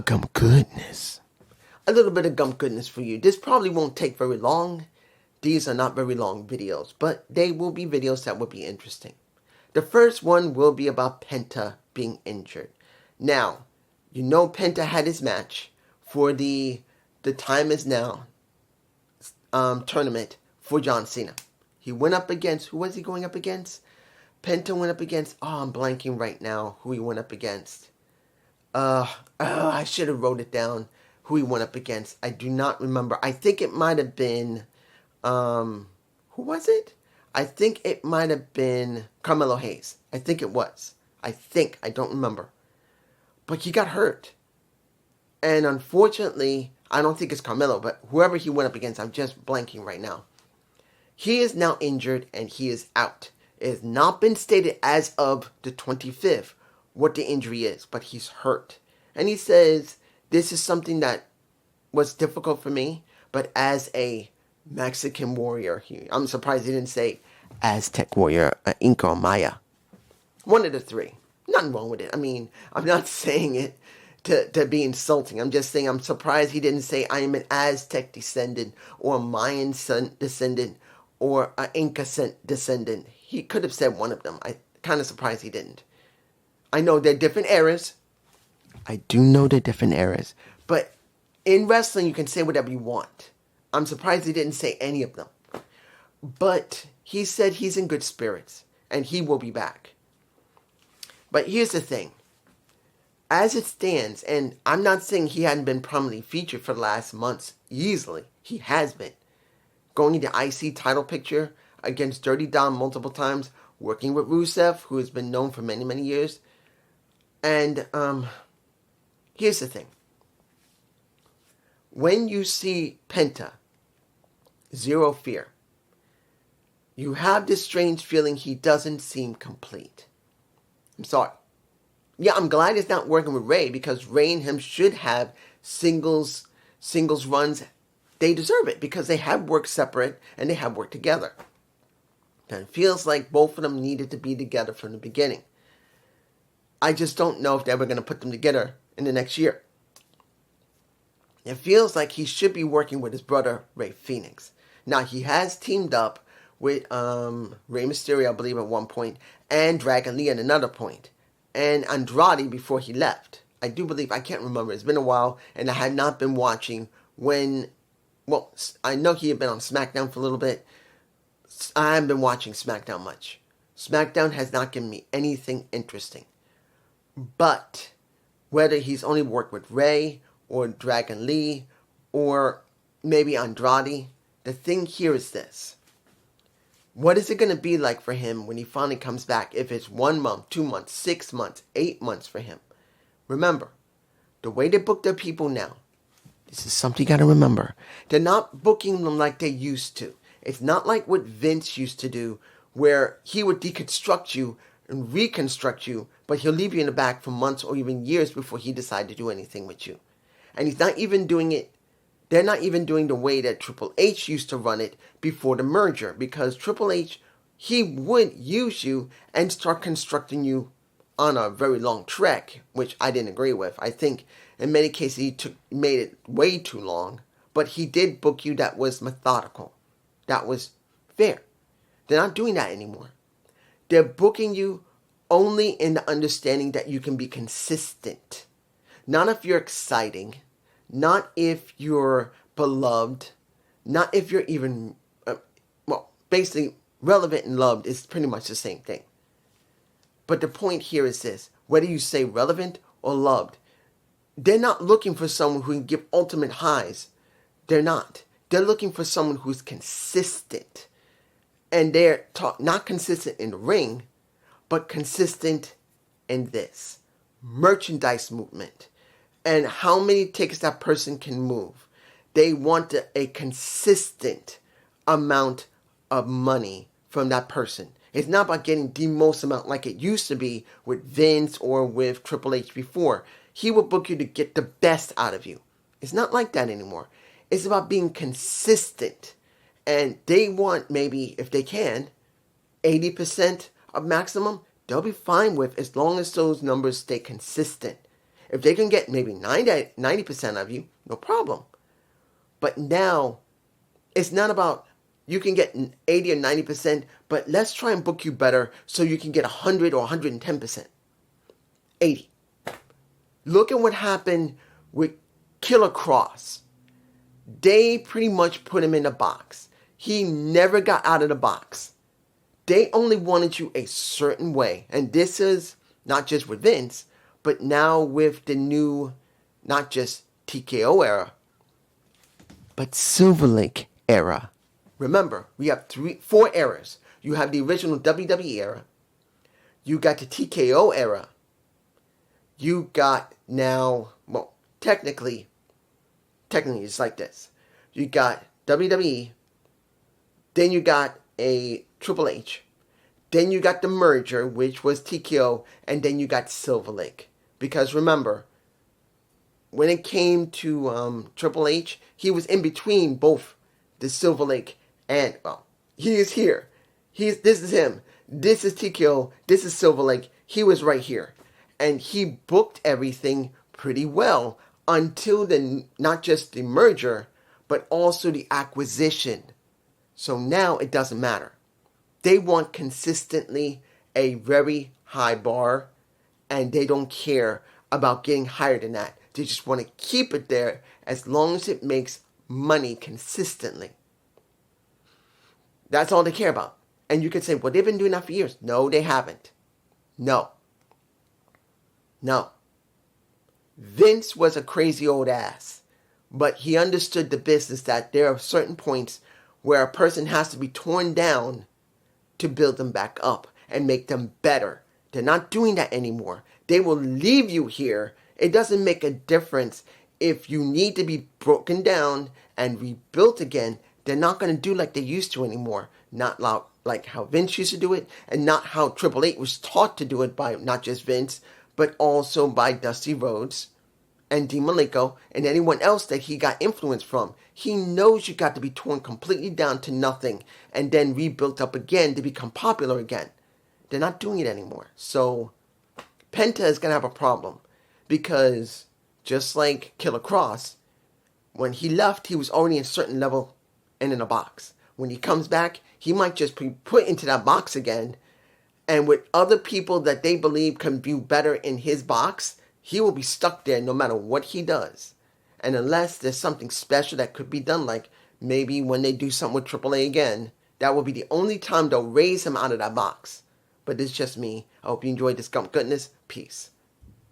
gump goodness. A little bit of gump goodness for you. This probably won't take very long. These are not very long videos, but they will be videos that will be interesting. The first one will be about Penta being injured. Now, you know Penta had his match for the Time Is Now tournament for John Cena. He went up against, who was he going up against? Penta went up against, I'm blanking right now who he went up against. I should have wrote it down who he went up against. I do not remember. I think it might have been, who was it? I think it might have been Carmelo Hayes. I think it was. I don't remember. But he got hurt. And unfortunately, I don't think it's Carmelo, but whoever he went up against, I'm just blanking right now. He is now injured and he is out. It has not been stated as of the 25th what the injury is, but he's hurt. And he says, this is something that was difficult for me, but as a Mexican warrior, I'm surprised he didn't say Aztec warrior, Inca or Maya. One of the three. Nothing wrong with it. I mean, I'm not saying it to be insulting. I'm just saying I'm surprised he didn't say I am an Aztec descendant or a Mayan descendant or an Inca descendant. He could have said one of them. I'm kind of surprised he didn't. I know they're different eras. I do know they're different eras. But in wrestling, you can say whatever you want. I'm surprised he didn't say any of them. But he said he's in good spirits and he will be back. But here's the thing. As it stands, and I'm not saying he hadn't been prominently featured for the last months, easily. He has been. Going into IC title picture against Dirty Dom multiple times, working with Rusev, who has been known for many, many years. And here's the thing. When you see Penta, Zero Fear, you have this strange feeling he doesn't seem complete. I'm sorry. Yeah, I'm glad he's not working with Ray because Ray and him should have singles runs. They deserve it because they have worked separate and they have worked together. And it feels like both of them needed to be together from the beginning. I just don't know if they're ever going to put them together in the next year. It feels like he should be working with his brother, Rey Fenix. Now, he has teamed up with Rey Mysterio, I believe, at one point, and Dragon Lee at another point, and Andrade before he left. I do believe, I can't remember, it's been a while, and I had not been watching when, well, I know he had been on SmackDown for a little bit. I haven't been watching SmackDown much. SmackDown has not given me anything interesting. But whether he's only worked with Ray or Dragon Lee or maybe Andrade, the thing here is this. What is it going to be like for him when he finally comes back? If it's 1 month, 2 months, 6 months, 8 months for him. Remember, the way they book their people now, this is something you got to remember. They're not booking them like they used to. It's not like what Vince used to do where he would deconstruct you and reconstruct you, but he'll leave you in the back for months or even years before he decides to do anything with you. And he's not even doing it, they're not even doing the way that Triple H used to run it before the merger, because Triple H, he would use you and start constructing you on a very long trek, which I didn't agree with. I think in many cases he made it way too long, but he did book you that was methodical. That was fair. They're not doing that anymore. They're booking you only in the understanding that you can be consistent. Not if you're exciting, not if you're beloved, not if you're even, basically relevant and loved is pretty much the same thing. But the point here is this, whether you say relevant or loved, they're not looking for someone who can give ultimate highs. They're not. They're looking for someone who's consistent. And they're not consistent in the ring, but consistent in this. Merchandise movement. And how many tickets that person can move. They want a consistent amount of money from that person. It's not about getting the most amount like it used to be with Vince or with Triple H before. He will book you to get the best out of you. It's not like that anymore. It's about being consistent. And they want maybe, if they can, 80% of maximum. They'll be fine with as long as those numbers stay consistent. If they can get maybe 90% of you, no problem. But now, it's not about you can get 80 or 90%, but let's try and book you better so you can get 100 or 110%. 80. Look at what happened with Killer Cross. They pretty much put him in a box. He never got out of the box. They only wanted you a certain way. And this is not just with Vince, but now with the new, not just TKO era, but Silver Lake era. Remember, we have 4 eras. You have the original WWE era. You got the TKO era. You got now, well, technically it's like this. You got WWE, then you got a Triple H, then you got the merger, which was TKO, and then you got Silver Lake. Because remember, when it came to Triple H, he was in between both the Silver Lake and, well, he is here. This is him. This is TKO. This is Silver Lake. He was right here. And he booked everything pretty well until not just the merger, but also the acquisition. So now it doesn't matter. They want consistently a very high bar, and they don't care about getting higher than that. They just want to keep it there as long as it makes money consistently. That's all they care about. And you could say, well, they've been doing that for years. No, they haven't. No. Vince was a crazy old ass, but he understood the business that there are certain points where a person has to be torn down to build them back up and make them better. They're not doing that anymore. They will leave you here. It doesn't make a difference if you need to be broken down and rebuilt again. They're not going to do like they used to anymore. Not like how Vince used to do it, and not how Triple H was taught to do it by not just Vince, but also by Dusty Rhodes and Dean Malenko and anyone else that he got influence from. He knows you got to be torn completely down to nothing and then rebuilt up again to become popular again. They're not doing it anymore. So Penta is going to have a problem because just like Killer Cross, when he left, he was already in a certain level and in a box. When he comes back, he might just be put into that box again. And with other people that they believe can do better in his box, he will be stuck there no matter what he does. And unless there's something special that could be done, like maybe when they do something with AAA again, that will be the only time they'll raise him out of that box. But it's just me. I hope you enjoyed this gump goodness. Peace.